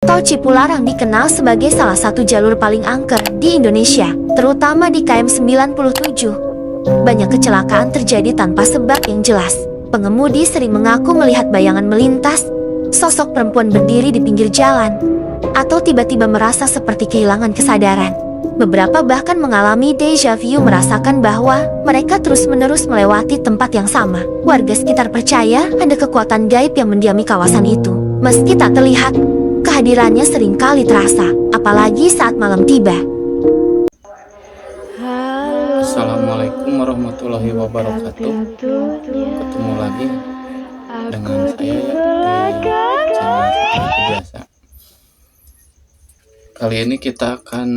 Tol Cipularang dikenal sebagai salah satu jalur paling angker di Indonesia, terutama di KM 97. Banyak kecelakaan terjadi tanpa sebab yang jelas. Pengemudi sering mengaku melihat bayangan melintas, sosok perempuan berdiri di pinggir jalan, atau tiba-tiba merasa seperti kehilangan kesadaran. Beberapa bahkan mengalami déjà vu, merasakan bahwa mereka terus-menerus melewati tempat yang sama. Warga sekitar percaya ada kekuatan gaib yang mendiami kawasan itu. Meski tak terlihat, kehadirannya seringkali terasa, apalagi saat malam tiba. Assalamualaikum warahmatullahi wabarakatuh. Ketemu lagi dengan saya ya di channel seperti biasa. Kali ini kita akan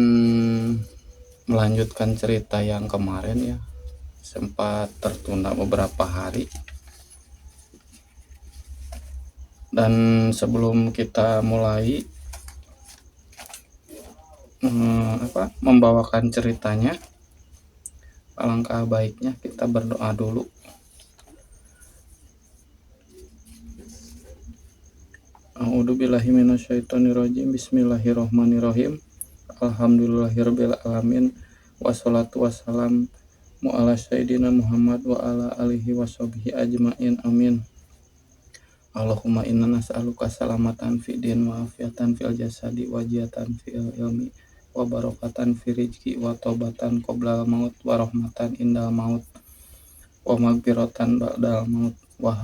melanjutkan cerita yang kemarin ya. Sempat tertunda beberapa hari. Dan sebelum kita mulai membawakan ceritanya, alangkah baiknya kita berdoa dulu. A'udzubillahi minasyaitonirrajim. Bismillahirrahmanirrahim. Alhamdulillahirabbil alamin. Wassalatu wassalamu ala sayyidina Muhammad wa ala alihi washabihi ajmain. Amin. Allahumma inna nas'aluka salamatan fid din wa afiatan fil jasadi wa jiyatan fil ilmi wa barakatan fi rizqi wa taubatan qoblal maut wa rahmatan indal maut wa maghfiratan ba'dal maut wa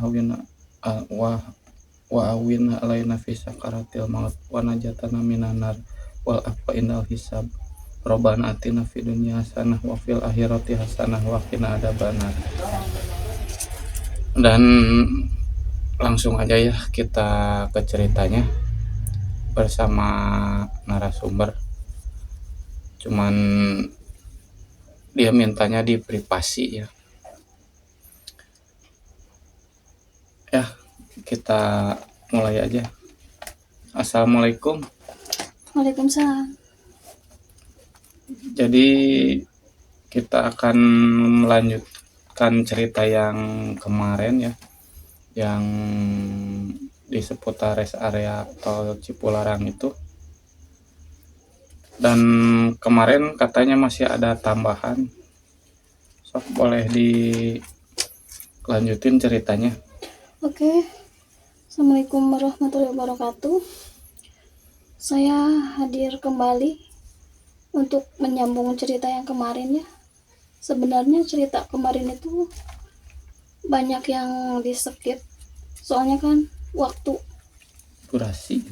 awinna alaina fi sakaratil maut wa najatana minan nar wal afwa indal hisab. Rabbana atina fid dunya hasanah wa fil akhirati hasanah wa qina adzabannar. Dan langsung aja ya kita ke ceritanya bersama narasumber. Cuman dia mintanya di privasi ya. Ya, kita mulai aja. Assalamualaikum. Waalaikumsalam. Jadi kita akan melanjutkan cerita yang kemarin ya, yang di seputar rest area tol Cipularang itu. Dan kemarin katanya masih ada tambahan. Sok boleh dilanjutin ceritanya. Oke. Assalamualaikum warahmatullahi wabarakatuh. Saya hadir kembali untuk menyambung cerita yang kemarin ya. Sebenarnya cerita kemarin itu banyak yang di skip. Soalnya kan waktu durasi.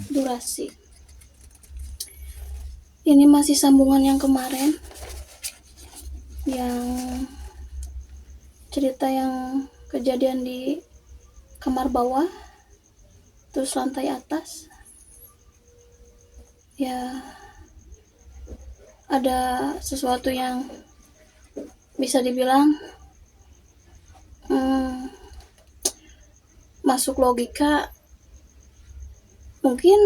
Ini masih sambungan yang kemarin. Yang cerita yang kejadian di kamar bawah, terus lantai atas. Ya, ada sesuatu yang bisa dibilang masuk logika. Mungkin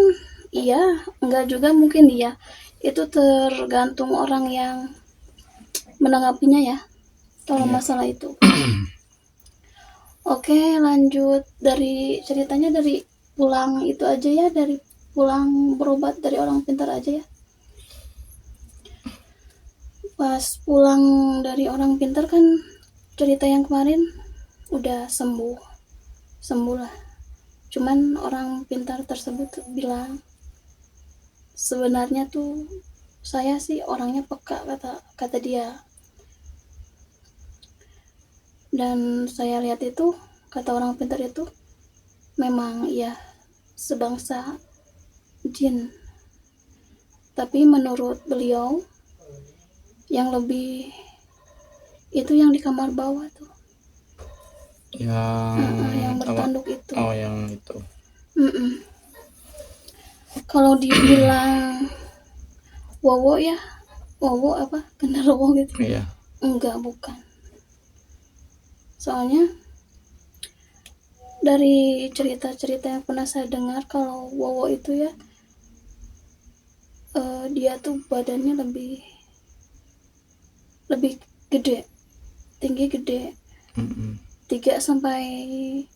iya, enggak juga mungkin iya. Itu tergantung orang yang menanggapinya ya, kalau masalah itu. Oke, lanjut dari ceritanya, dari pulang itu aja ya, dari pulang berobat dari orang pintar aja ya. Pas pulang dari orang pintar kan, cerita yang kemarin udah sembuh lah. Cuman orang pintar tersebut bilang, sebenarnya tuh saya sih orangnya peka, kata dia. Dan saya lihat itu, kata orang pintar itu, memang ya sebangsa jin. Tapi menurut beliau, yang lebih itu yang di kamar bawah tuh. Yang bertanduk itu. Oh, yang itu. Kalau dibilang wowo ya, wowo apa? Genderuwo gitu. Iya. Enggak, bukan. Soalnya dari cerita-cerita yang pernah saya dengar, kalau wowo itu ya, dia tuh badannya lebih gede, tinggi gede, 3 sampai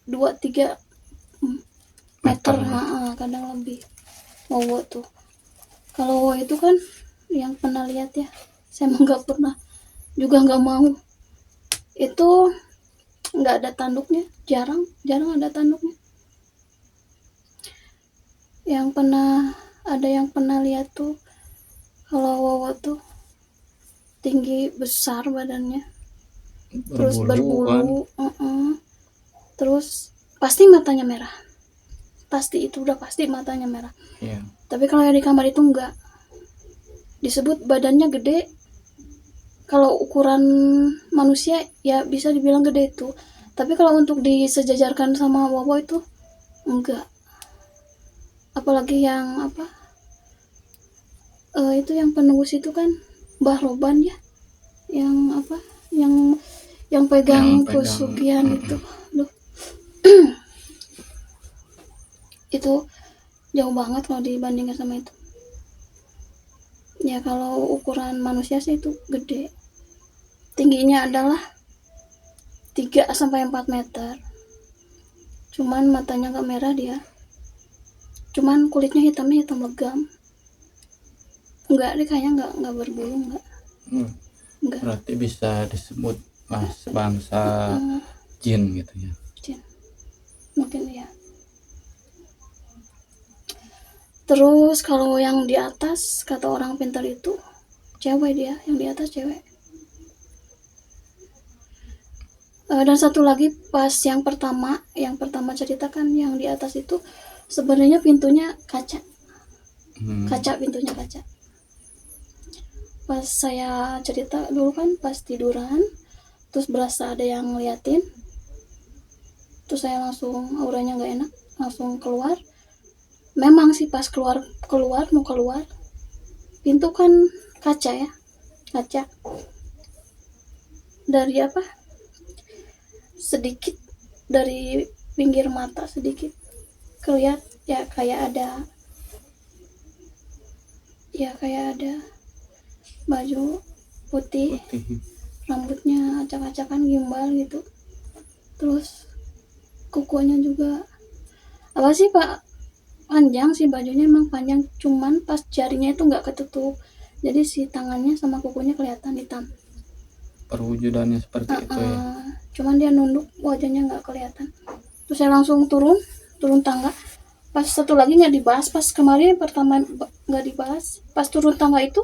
2-3 meter, kadang lebih. Wowo tuh. Kalau Wowo itu kan yang pernah lihat ya, saya mah nggak pernah, juga nggak mau. Itu nggak ada tanduknya, jarang ada tanduknya. Ada yang pernah lihat tuh, kalau Wowo tuh tinggi besar badannya, terus berbulu, terus pasti matanya merah, pasti itu udah pasti matanya merah. Iya. Tapi kalau yang di kamar itu enggak, disebut badannya gede. Kalau ukuran manusia ya bisa dibilang gede itu, tapi kalau untuk disejajarkan sama Wowo itu enggak. Apalagi yang apa, itu yang penembus itu kan Mbah Roban ya, yang apa, yang pegang pesugihan itu. Loh. Itu jauh banget kalau dibandingkan sama itu. Ya kalau ukuran manusia sih itu gede. Tingginya adalah 3-4 meter. Cuman matanya gak merah dia. Cuman kulitnya hitam legam. Enggak, dia kayaknya enggak berbulu, enggak. Enggak. Berarti bisa disebut bangsa jin gitu ya. Jin. Mungkin ya. Terus kalau yang di atas, kata orang pintar itu cewek, dia yang di atas cewek. Dan satu lagi pas yang pertama ceritakan, yang di atas itu sebenarnya pintunya kaca. Pintunya kaca. Pas saya cerita dulu kan pas tiduran, terus berasa ada yang ngeliatin, terus saya langsung auranya nggak enak, langsung keluar. Memang sih pas keluar mau keluar, pintu kan kaca ya, kaca dari apa, sedikit dari pinggir mata sedikit kelihatan ya, kayak ada baju putih. Rambutnya acak-acakan gimbal gitu, terus kukunya juga apa sih Pak, panjang sih, bajunya emang panjang, cuman pas jarinya itu nggak ketutup, jadi si tangannya sama kukunya kelihatan hitam. Perwujudannya seperti itu ya. Cuman dia nunduk, wajahnya nggak kelihatan. Terus saya langsung turun tangga. Pas satu lagi nggak dibahas, pas kemarin pertama nggak dibahas, pas turun tangga itu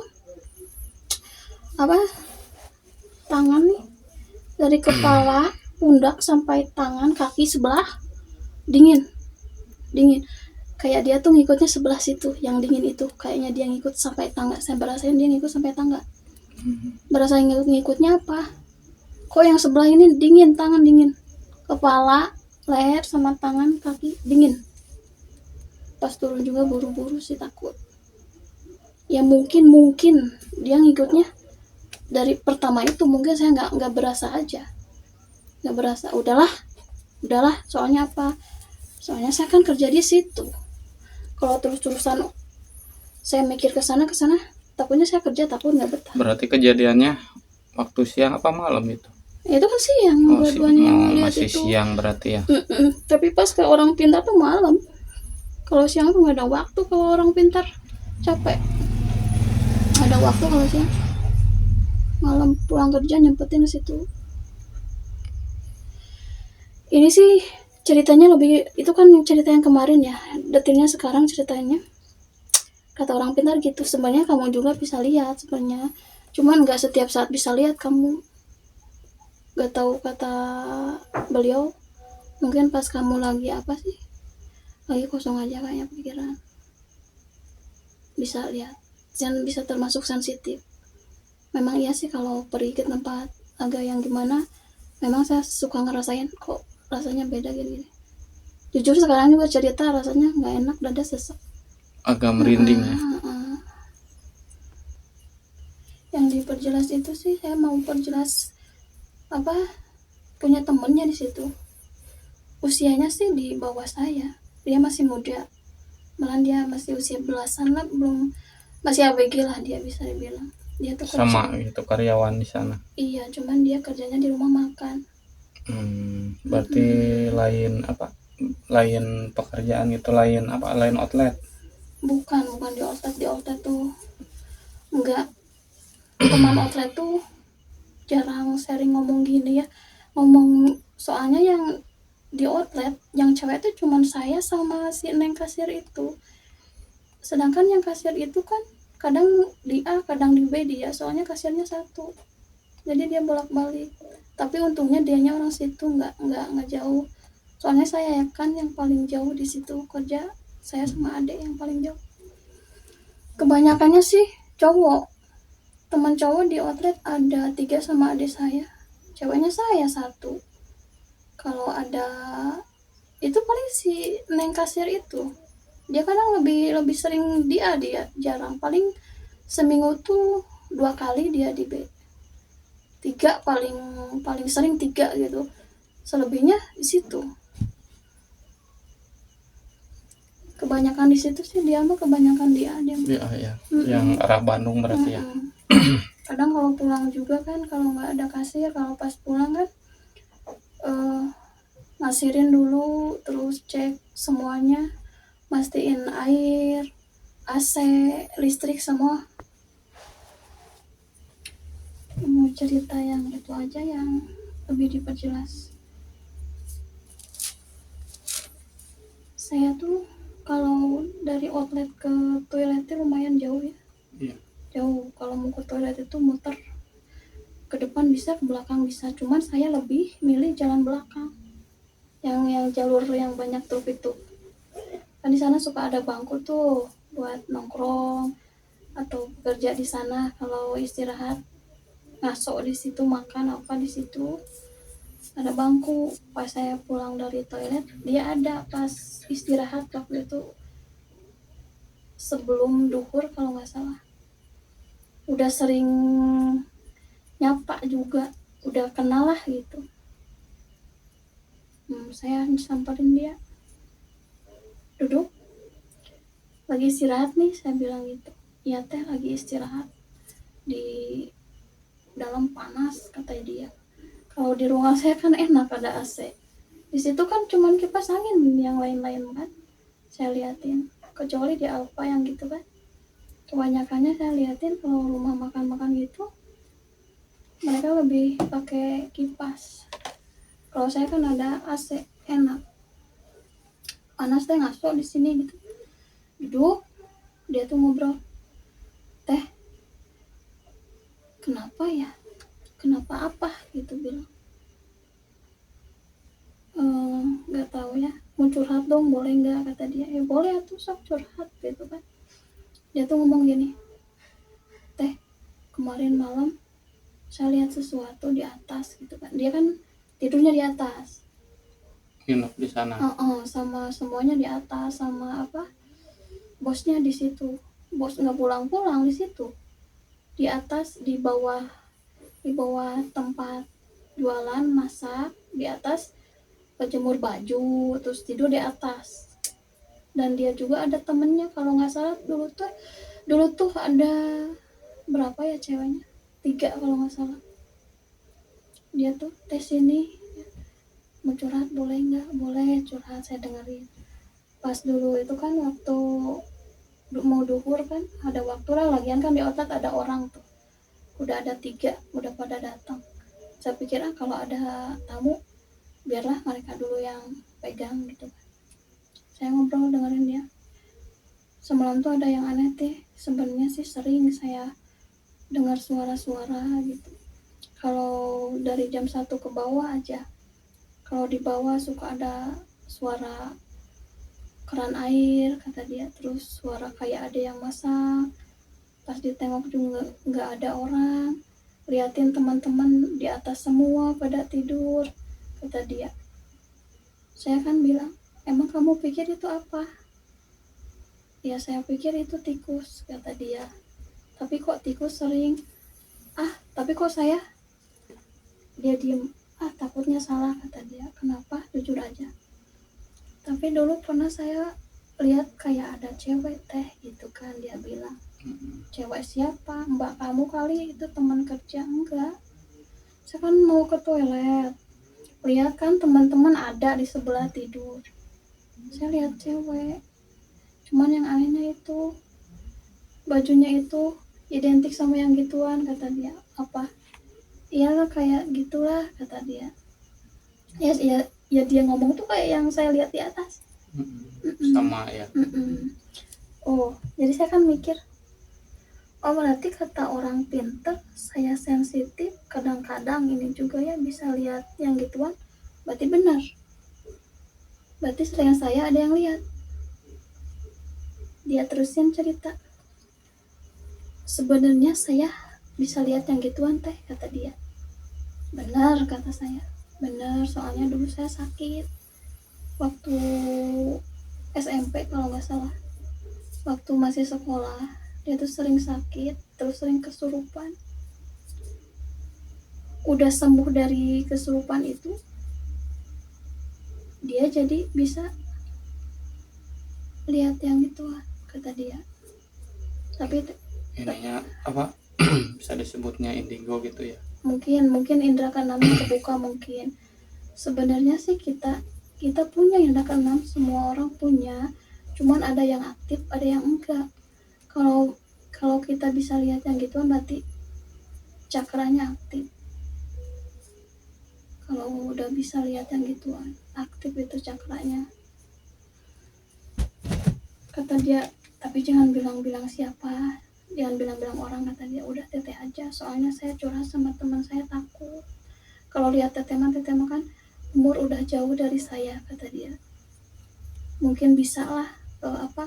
apa, tangan nih dari kepala, pundak sampai tangan kaki sebelah dingin, kayak dia tuh ngikutnya sebelah situ yang dingin itu, kayaknya dia ngikut sampai tangga. Saya berasain dia ngikut sampai tangga. Berasain ngikutnya apa, kok yang sebelah ini dingin, tangan dingin, kepala, leher sama tangan kaki dingin. Pas turun juga buru-buru sih, takut ya, mungkin dia ngikutnya dari pertama itu, mungkin saya nggak berasa aja, nggak berasa. Udahlah, soalnya apa, soalnya saya kan kerja di situ. Kalau terus-terusan saya mikir ke sana takutnya saya kerja takut nggak betah. Berarti kejadiannya waktu siang apa malam itu? Itu kan siang, dua-duanya yang lihat masih itu siang berarti ya. Tapi pas ke orang pintar tuh malam. Kalau siang tuh nggak ada waktu, kalau orang pintar capek, nggak ada waktu kalau siang. Malam pulang kerja nyempetin ke situ. Ini sih ceritanya lebih, itu kan cerita yang kemarin ya, detailnya sekarang ceritanya. Kata orang pintar gitu, sebenarnya kamu juga bisa lihat sebenarnya, cuman nggak setiap saat bisa lihat kamu. Gak tahu, kata beliau, mungkin pas kamu lagi apa sih, lagi kosong aja kayaknya pikiran, bisa lihat, dan bisa termasuk sensitif. Memang iya sih kalau pergi ke tempat agak yang gimana, memang saya suka ngerasain kok rasanya beda gini. Jujur sekarang juga cerita rasanya nggak enak, dada sesek, agak merinding ya. Yang diperjelas itu sih, saya mau perjelas apa, punya temennya di situ, usianya sih di bawah saya, dia masih muda, malah dia masih usia belasan lah, belum, masih ABG lah dia bisa dibilang. Dia tuh sama gitu karyawan di sana. Iya, cuman dia kerjanya di rumah makan. Berarti lain apa? Lain pekerjaan itu, lain apa? Lain outlet. bukan di outlet. Di outlet tuh enggak, teman outlet tuh jarang sharing ngomong gini ya, ngomong soalnya yang di outlet yang cewek tuh cuman saya sama si neng kasir itu, sedangkan yang kasir itu kan kadang di A kadang di B dia, soalnya kasirnya satu, jadi dia bolak-balik. Tapi untungnya dianya orang situ, nggak jauh, soalnya saya kan yang paling jauh di situ kerja, saya sama adik yang paling jauh. Kebanyakannya sih cowok, teman cowok di outlet ada 3 sama adik saya, ceweknya saya satu. Kalau ada itu paling si neng kasir itu, dia kadang lebih sering dia jarang, paling seminggu tuh 2 kali dia di B, 3 paling paling sering 3 gitu, selebihnya di situ. Kebanyakan di situ sih dia mah, kebanyakan dia ya yang arah Bandung berarti ya. Kadang kalau pulang juga kan, kalau nggak ada kasir, kalau pas pulang kan ngasirin dulu, terus cek semuanya, mastiin air, AC, listrik semua. Mau cerita yang itu aja yang lebih diperjelas. Saya tuh kalau dari outlet ke toiletnya lumayan jauh ya. Iya. Jauh, kalau mau ke toilet itu muter, ke depan bisa, ke belakang bisa, cuman saya lebih milih jalan belakang, yang jalur yang banyak truk itu. Kan di sana suka ada bangku tuh buat nongkrong atau bekerja di sana, kalau istirahat ngaso di situ, makan apa di situ ada bangku. Pas saya pulang dari toilet dia ada pas istirahat, waktu itu sebelum duhur kalau nggak salah. Udah sering nyapa juga, udah kenal lah gitu. Saya samperin dia, duduk, lagi istirahat nih, saya bilang gitu. Iya teh, lagi istirahat, di dalam panas, kata dia. Kalau di ruangan saya kan enak ada AC, di situ kan cuman kipas angin, yang lain-lain kan saya liatin, kecuali di Alfa yang gitu kan. Kebanyakannya saya liatin kalau rumah makan-makan gitu mereka lebih pakai kipas. Kalau saya kan ada AC, enak. Panas teh ngaso di sini gitu. Duduk, dia tuh ngobrol. Teh, kenapa ya? Kenapa apa gitu bilang. Nggak tahu ya. Mau curhat dong, boleh nggak, kata dia. Ya boleh atuh, sok curhat gitu kan. Dia tuh ngomong gini. Teh, kemarin malam saya lihat sesuatu di atas gitu kan. Dia kan tidurnya di atas. Nginep di sana. Sama semuanya di atas, sama apa? Bosnya di situ. Bos nggak pulang-pulang di situ. Di atas, di bawah tempat jualan, masak, di atas jemur baju, terus tidur di atas. Dan dia juga ada temennya, kalau nggak salah dulu tuh ada berapa ya ceweknya, 3 kalau nggak salah. Dia tuh tes ini, mau curhat boleh nggak? Boleh, curhat, saya dengerin. Pas dulu itu kan waktu mau duhur kan, ada waktu lah, lagian kan di outlet ada orang tuh, udah ada 3, udah pada datang. Saya pikir kalau ada tamu biarlah mereka dulu yang pegang gitu. Saya ngobrol dengerin dia. Semalam tuh ada yang aneh teh, sebenarnya sih sering saya dengar suara-suara gitu. Kalau dari jam 1 ke bawah aja, kalau di bawah suka ada suara keran air, kata dia, terus suara kayak ada yang masak. Pas ditengok juga nggak ada orang, liatin teman-teman di atas semua pada tidur, kata dia. Saya kan bilang, emang kamu pikir itu apa? Ya saya pikir itu tikus, kata dia. Tapi kok tikus sering? Tapi kok saya? Dia diem. Takutnya salah, kata dia. Kenapa? Jujur aja. Tapi dulu pernah saya lihat kayak ada cewek teh gitu kan, dia bilang. Cewek siapa? Mbak kamu kali, itu teman kerja. Enggak, saya kan mau ke toilet, lihat kan teman-teman ada di sebelah tidur, saya lihat cewek. Cuman yang anehnya itu bajunya itu identik sama yang gituan, kata dia. Apa? Iyalah kayak gitulah, kata dia. Ya dia ngomong tuh kayak yang saya lihat di atas. Sama ya. Oh, jadi saya kan mikir, oh berarti kata orang pinter saya sensitif, kadang-kadang ini juga ya bisa lihat yang gituan. Berarti benar. Berarti selain saya ada yang lihat. Dia terusin cerita, sebenarnya saya bisa lihat yang gituan teh, kata dia. Benar, kata saya. Benar, soalnya dulu saya sakit waktu SMP kalau nggak salah. Waktu masih sekolah, dia tuh sering sakit, terus sering kesurupan. Udah sembuh dari kesurupan itu, dia jadi bisa lihat yang gituan, kata dia. Tapi Ininya apa? Bisa disebutnya indigo gitu ya. mungkin indera keenamnya kebuka mungkin. Sebenarnya sih kita punya indera keenam, semua orang punya. Cuman ada yang aktif, ada yang enggak. Kalau kita bisa lihat yang gituan berarti cakranya aktif. Kalau udah bisa lihat yang gituan, aktif itu cakranya. Kata dia, tapi jangan bilang-bilang siapa, jangan bilang-bilang orang, kata dia. Udah teteh aja, soalnya saya curhat sama teman saya, takut kalau lihat teteh mah kan umur udah jauh dari saya, kata dia. Mungkin bisa lah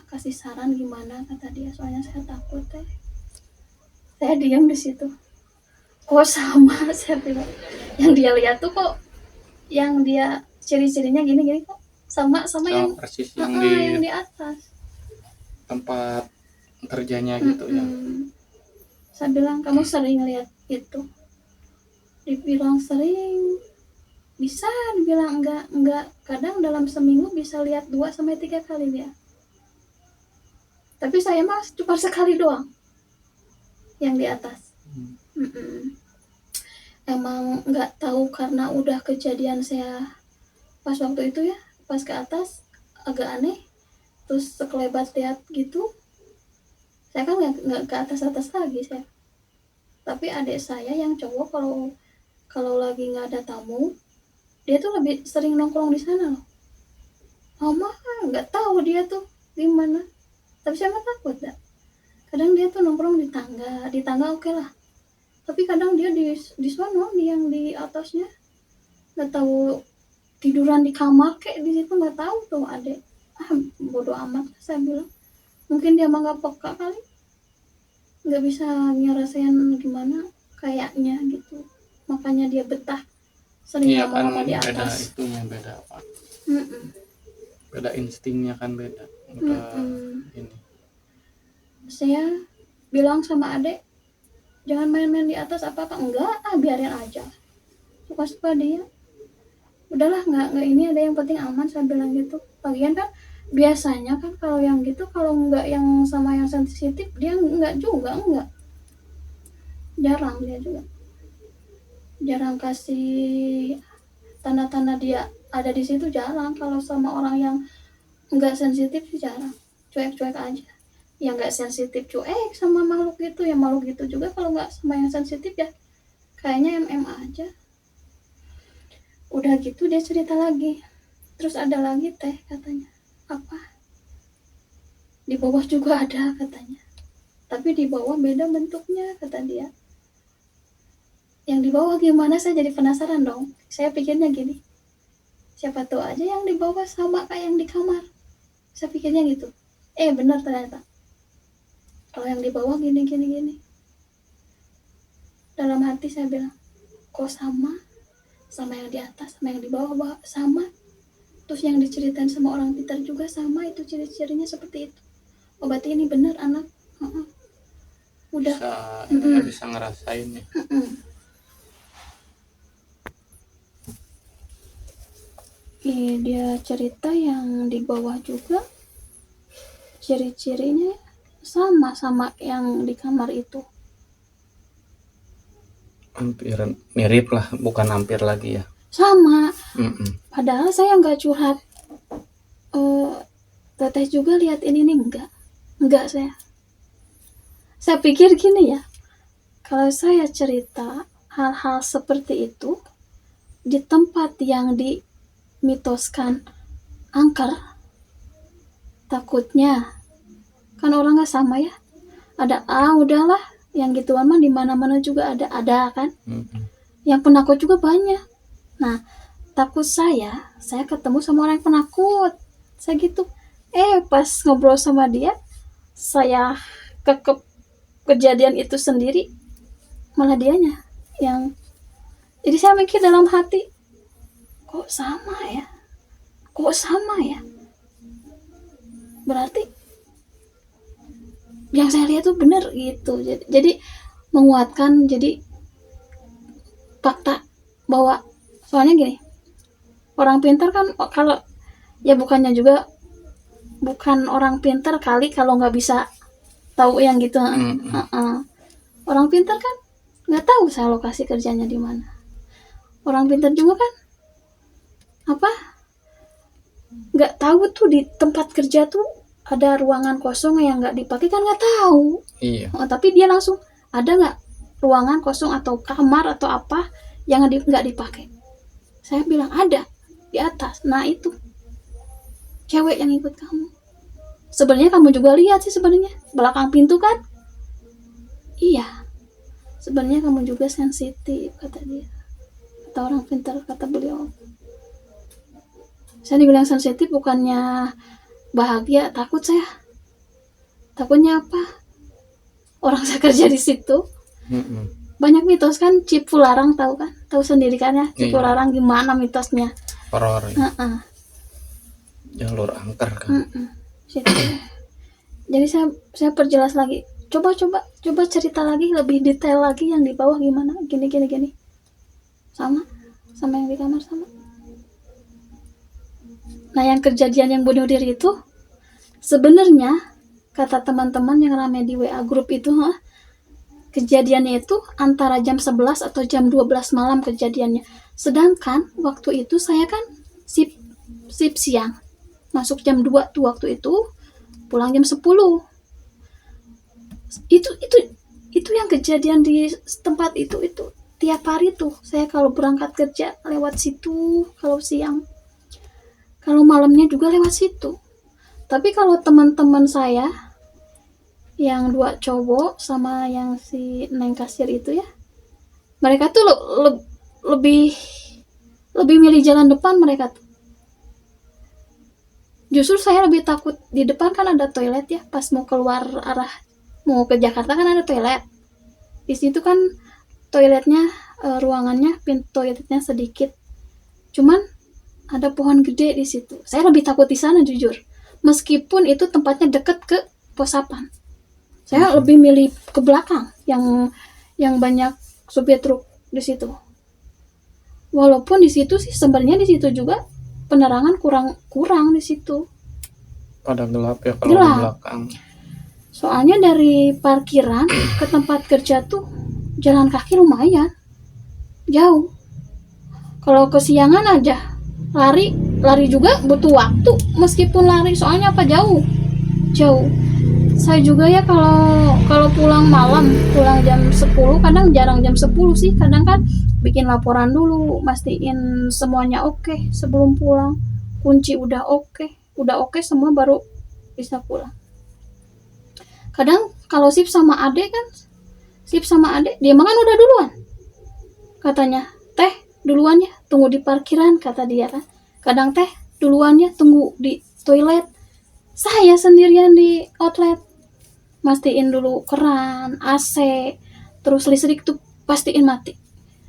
kasih saran gimana, kata dia, soalnya saya takut teh. Saya diam di situ. Kok sama, saya bilang. Yang dia lihat tuh kok, yang dia ciri-cirinya gini-gini kok sama yang persis yang di atas tempat kerjanya gitu ya. Saya bilang, kamu sering lihat itu? Dibilang sering, bisa dibilang enggak. Kadang dalam seminggu bisa lihat 2-3 kali dia. Tapi saya mah cuma sekali doang yang di atas. Emang nggak tahu karena udah kejadian saya pas waktu itu ya, pas ke atas agak aneh, terus sekelebat lihat gitu. Saya kan nggak ke atas lagi saya. Tapi adik saya yang cowok kalau lagi nggak ada tamu, dia tuh lebih sering nongkrong di sana loh. Mama nggak tahu dia tuh gimana. Tapi saya mah takut dah. Kadang dia tuh nongkrong di tangga oke lah. Tapi kadang dia di sono, yang di atasnya, nggak tahu tiduran di kamar kayak di situ, nggak tahu tuh adek. Bodoh amat saya bilang. Mungkin dia mah nggak peka kali, nggak bisa ngerasain gimana kayaknya gitu. Makanya dia betah sering Iya ngomong kan, sama di beda atas. itunya, beda apa? Beda instingnya kan beda. Udah ini. Saya bilang sama adek, jangan main-main di atas apa-apa. Enggak, biarin aja. Suka-suka dia. Udahlah, nggak ini, ada yang penting aman, saya bilang gitu. Lagian kan biasanya kan kalau yang gitu, kalau nggak yang sama yang sensitif, dia nggak juga, enggak. Jarang dia juga. Jarang kasih tanda-tanda dia ada di situ, jarang. Kalau sama orang yang nggak sensitif sih jarang. Cuek-cuek aja. Yang nggak sensitif cuek sama makhluk gitu, ya makhluk gitu juga kalau nggak sama yang sensitif ya kayaknya aja. Udah gitu dia cerita lagi, terus ada lagi teh, katanya. Apa? Di bawah juga ada, katanya. Tapi di bawah beda bentuknya, kata dia. Yang di bawah gimana, saya jadi penasaran dong. Saya pikirnya gini, siapa tahu aja yang di bawah sama kayak yang di kamar. Saya pikirnya gitu. Benar ternyata. Kalau yang di bawah gini. Dalam hati saya bilang, kok sama yang di atas, sama yang di bawah sama. Terus yang diceritain sama orang pintar juga sama, itu ciri-cirinya seperti itu. Oh berarti ini benar anak. Udah bisa ngerasain ya. Dia cerita yang di bawah juga ciri-cirinya sama yang di kamar itu. Hampir mirip lah, bukan hampir lagi ya. Sama. Padahal saya nggak curhat Teteh juga lihat ini nih, enggak saya pikir gini ya, kalau saya cerita hal-hal seperti itu di tempat yang dimitoskan angker, takutnya kan orang nggak sama ya, ada udahlah, yang gituan mah di mana-mana juga ada kan, yang penakut juga banyak. Nah, takut saya ketemu sama orang yang penakut, saya gitu. Pas ngobrol sama dia, saya kekep kejadian itu sendiri, malah dianya yang, jadi saya mikir dalam hati, kok sama ya, berarti yang saya lihat tuh bener gitu. Jadi menguatkan, jadi fakta bahwa, soalnya gini, orang pintar kan kalau ya bukan orang pintar kali kalau nggak bisa tahu yang gitu. Orang pintar kan nggak tahu saya lokasi kerjanya di mana. Orang pintar juga kan nggak tahu tuh di tempat kerja tuh ada ruangan kosong yang nggak dipakai, kan nggak tahu. Iya. Tapi dia langsung, ada nggak ruangan kosong atau kamar atau apa yang nggak dipakai? Saya bilang ada di atas. Nah itu cewek yang ikut kamu. Sebenarnya kamu juga lihat sih, sebenarnya belakang pintu kan. Iya, sebenarnya kamu juga sensitif, kata dia, kata orang pintar, kata beliau. Saya dibilang sensitif bukannya bahagia, takutnya apa, orang saya kerja di situ. Banyak mitos kan, Cipu Larang tahu sendiri kan ya, Cipu Larang gimana mitosnya, horor ya. Jalur angker kan. Situ. Jadi saya perjelas lagi, coba cerita lagi lebih detail lagi, yang di bawah gimana, gini sama yang di kamar sama. Nah, yang kejadian yang bunuh diri itu sebenarnya kata teman-teman yang rame di WA grup itu, kejadiannya itu antara jam 11 atau jam 12 malam kejadiannya. Sedangkan waktu itu saya kan sip siang, masuk jam 2 tuh waktu itu, pulang jam 10. Itu yang kejadian di tempat itu tiap hari tuh. Saya kalau berangkat kerja lewat situ, kalau siang, kalau malamnya juga lewat situ. Tapi kalau teman-teman saya yang 2 cowok sama yang si neng kasir itu ya, mereka tuh lebih milih jalan depan mereka tuh. Justru saya lebih takut di depan, kan ada toilet ya, pas mau keluar mau ke Jakarta kan ada toilet. Di situ kan toiletnya, ruangannya, pintu toiletnya sedikit. Cuman ada pohon gede di situ. Saya lebih takut di sana jujur. Meskipun itu tempatnya deket ke pos satpam. Saya lebih milih ke belakang yang banyak supir truk di situ. Walaupun di situ sih sebenarnya di situ juga penerangan kurang di situ. Pada gelap ya kalau di belakang. Soalnya dari parkiran ke tempat kerja tuh jalan kaki lumayan jauh. Kalau kesiangan aja lari juga butuh waktu, meskipun lari, soalnya apa, jauh. Saya juga ya kalau pulang malam, pulang jam 10, kadang jarang jam 10 sih, kadang kan bikin laporan dulu, mastiin semuanya oke sebelum pulang, kunci udah oke semua, baru bisa pulang. Kadang kalau sip sama adek dia makan udah duluan, katanya, teh duluan ya, tunggu di parkiran, kata dia kan. Kadang teh duluan ya, tunggu di toilet. Saya sendirian di outlet, mastiin dulu keran, AC, terus listrik tuh pastiin mati,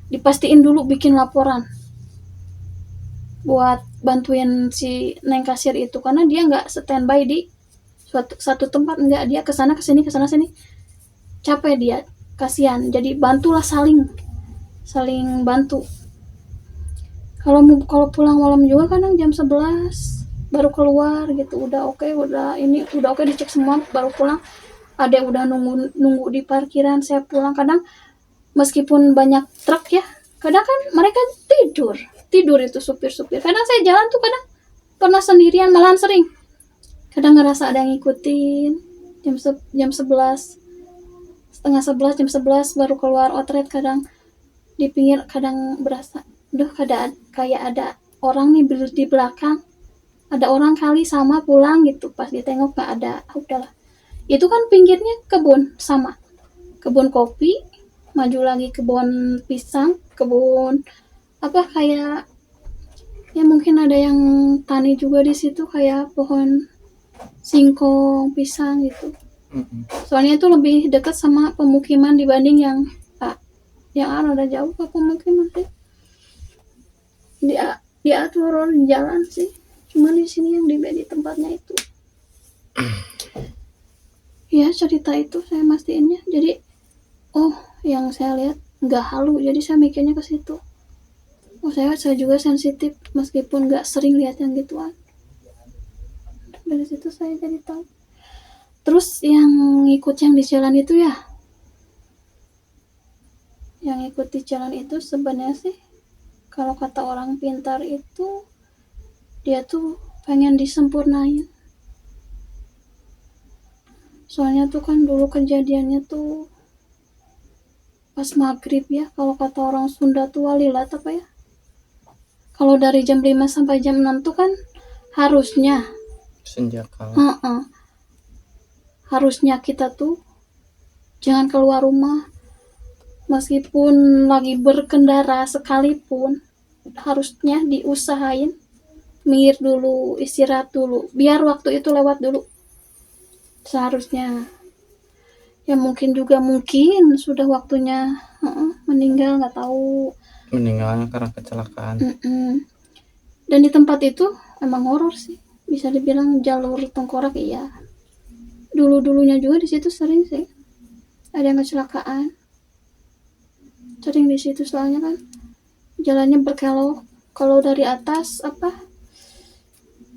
dipastiin dulu, bikin laporan buat bantuin si neng kasir itu, karena dia nggak standby di satu tempat, enggak, dia kesana kesini capek dia, kasihan. Jadi bantulah, saling bantu. Kalau pulang malam juga kadang jam 11 baru keluar gitu, udah oke dicek semua baru pulang. Ada udah nunggu di parkiran, saya pulang. Kadang meskipun banyak truk ya, kadang kan mereka tidur itu supir-supir. Kadang saya jalan tuh kadang pernah sendirian, malahan sering kadang ngerasa ada yang ngikutin. Jam 11, setengah 11, jam 11 baru keluar otret. Kadang di pinggir, kadang berasa kayak ada orang nih di belakang, ada orang kali sama pulang gitu. Pas ditengok nggak ada, udahlah. Itu kan pinggirnya kebun, sama kebun kopi, maju lagi kebun pisang, kebun apa kayak ya mungkin ada yang tani juga di situ, kayak pohon singkong, pisang gitu. Soalnya itu lebih dekat sama pemukiman dibanding yang ada jauh ke pemukiman sih. Dia turun di jalan sih. Cuma di sini yang di tempatnya itu. Ya cerita itu saya mastiinnya. Jadi yang saya lihat nggak halu. Jadi saya mikirnya ke situ. Saya juga sensitif meskipun nggak sering lihat yang gituan. Dari situ saya jadi tahu. Terus yang ikut yang di jalan itu ya, yang ikut di jalan itu sebenarnya sih kalau kata orang pintar itu dia tuh pengen disempurnain. Soalnya tuh kan dulu kejadiannya tuh pas maghrib ya, kalau kata orang Sunda tuh walilat apa ya, kalau dari jam 5 sampai jam 6 tuh kan harusnya senjakala. Harusnya kita tuh jangan keluar rumah. Meskipun lagi berkendara sekalipun, harusnya diusahain minggir dulu, istirahat dulu, biar waktu itu lewat dulu. Seharusnya. Ya mungkin sudah waktunya meninggal, nggak tahu. Meninggalnya karena kecelakaan. Dan di tempat itu emang horor sih. Bisa dibilang jalur tengkorak, iya. Dulunya juga di situ sering sih ada yang kecelakaan. Sering di situ soalnya kan jalannya berkelok. Kalau dari atas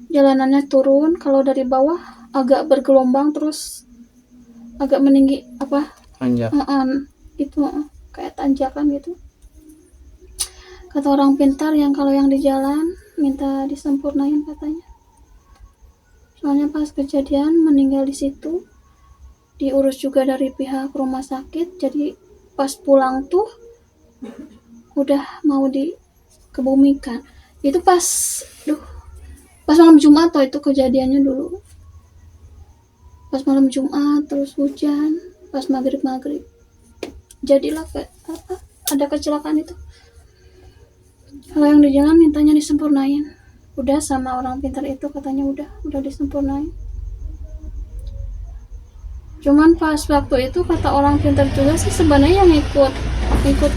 jalanannya turun, kalau dari bawah agak bergelombang terus agak meninggi Tanjak. Itu kayak tanjakan gitu. Kata orang pintar yang kalau yang di jalan minta disempurnain katanya. Soalnya pas kejadian meninggal di situ, diurus juga dari pihak rumah sakit. Jadi pas pulang tuh udah mau dikebumikan. Itu pas malam Jumat itu kejadiannya dulu. Pas malam Jumat terus hujan, pas maghrib. Jadilah ada kecelakaan itu. Kalau yang di jalan mintanya disempurnain. Udah sama orang pintar itu katanya udah disempurnain. Cuman pas waktu itu kata orang pintar juga sih sebenarnya yang ikut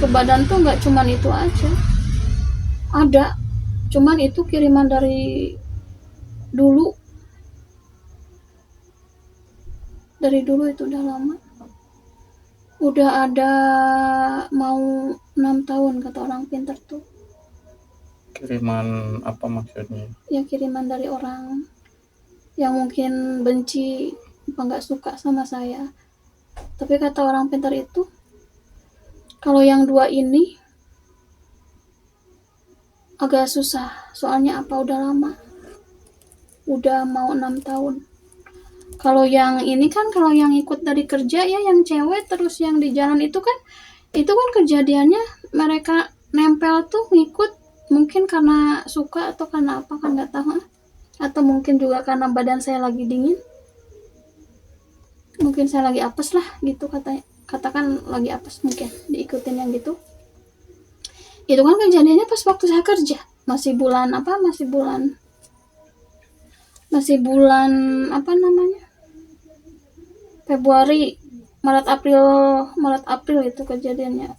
ke badan tuh nggak cuman itu aja. Ada. Cuman itu kiriman dari dulu. Dari dulu itu udah lama. Udah ada mau 6 tahun kata orang pintar tuh. Kiriman apa maksudnya? Ya kiriman dari orang yang mungkin benci nggak suka sama saya. Tapi kata orang pintar itu kalau yang 2 ini agak susah. Soalnya udah lama. Udah mau 6 tahun. Kalau yang ini kan kalau yang ikut dari kerja ya yang cewek terus yang di jalan itu kan kejadiannya mereka nempel tuh ngikut mungkin karena suka atau karena apa kan nggak tahu, atau mungkin juga karena badan saya lagi dingin, mungkin saya lagi apes lah gitu, katakan lagi apes mungkin diikutin yang gitu. Itu kan kejadiannya pas waktu saya kerja, masih bulan Februari, Maret April itu kejadiannya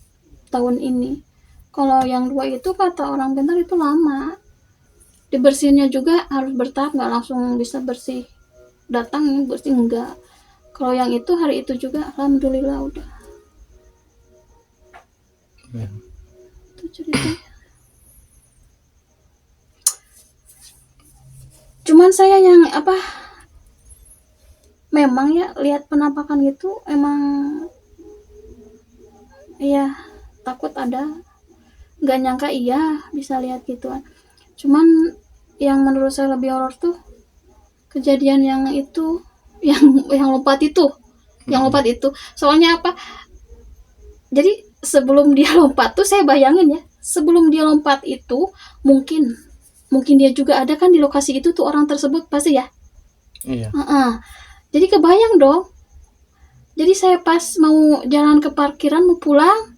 tahun ini. Kalau yang 2 itu kata orang pintar itu lama. Dibersihinnya juga harus bertahap, nggak langsung bisa bersih. Datang bersih enggak. Kalau yang itu hari itu juga alhamdulillah udah. Ya. Itu ceritanya. Cuman saya yang memang ya lihat penampakan gitu emang ya takut ada. Nggak nyangka iya bisa lihat gituan. Cuman yang menurut saya lebih horor tuh kejadian yang itu, yang lompat itu, soalnya apa, jadi sebelum dia lompat tuh saya bayangin ya, sebelum dia lompat itu mungkin dia juga ada kan di lokasi itu tuh orang tersebut pasti ya. Iya. Jadi kebayang dong. Jadi saya pas mau jalan ke parkiran mau pulang,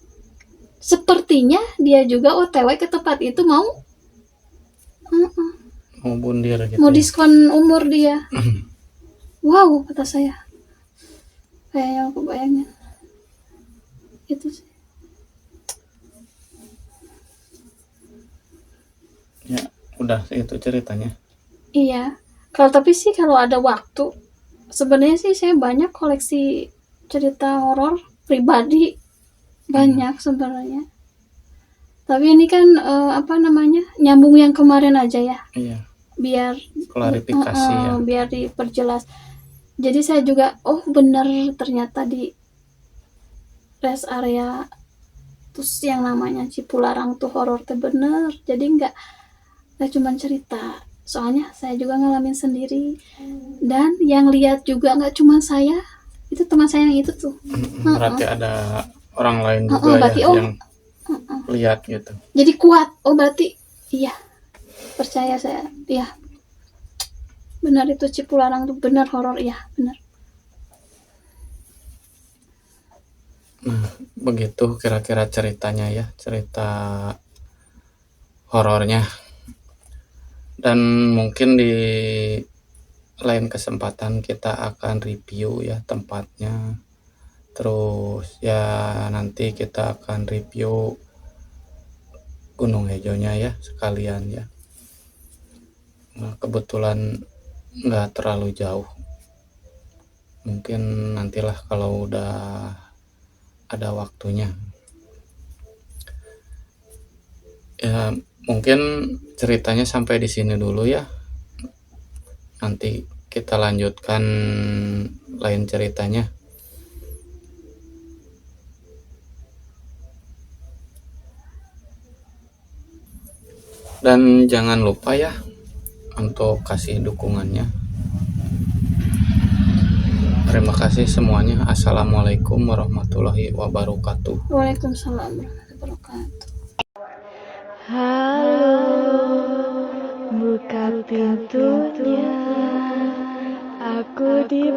sepertinya dia juga OTW ke tempat itu mau Mau bundir gitu mau ya. diskon umur dia. Wow, kata saya. Kayaknya aku bayangin. Itu sih. Ya, udah itu ceritanya. Iya. Tapi kalau ada waktu, sebenarnya sih saya banyak koleksi cerita horor pribadi, banyak sebenarnya. Tapi ini kan nyambung yang kemarin aja ya. Iya. Biar Klarifikasi ya. biar diperjelas. Jadi saya juga benar ternyata di rest area terus yang namanya Cipularang tuh horor teh bener. Jadi nggak cuma cerita. Soalnya saya juga ngalamin sendiri, dan yang lihat juga nggak cuma saya, itu teman saya yang itu tuh. Berarti ada orang lain juga berarti, ya yang lihat gitu. Jadi kuat. Berarti iya, percaya saya. Iya, benar itu Cipularang tuh benar horor. Iya, benar. Nah, begitu kira-kira ceritanya ya, cerita horornya. Dan mungkin di lain kesempatan kita akan review ya tempatnya. Terus ya nanti kita akan review Gunung Hejonya ya sekalian ya. Nah, kebetulan nggak terlalu jauh. Mungkin nantilah kalau udah ada waktunya. Ya mungkin ceritanya sampai di sini dulu ya. Nanti kita lanjutkan lain ceritanya. Dan jangan lupa ya untuk kasih dukungannya. Terima kasih semuanya. Assalamualaikum warahmatullahi wabarakatuh. Waalaikumsalam warahmatullahi wabarakatuh. Halo, buka pintunya. Aku di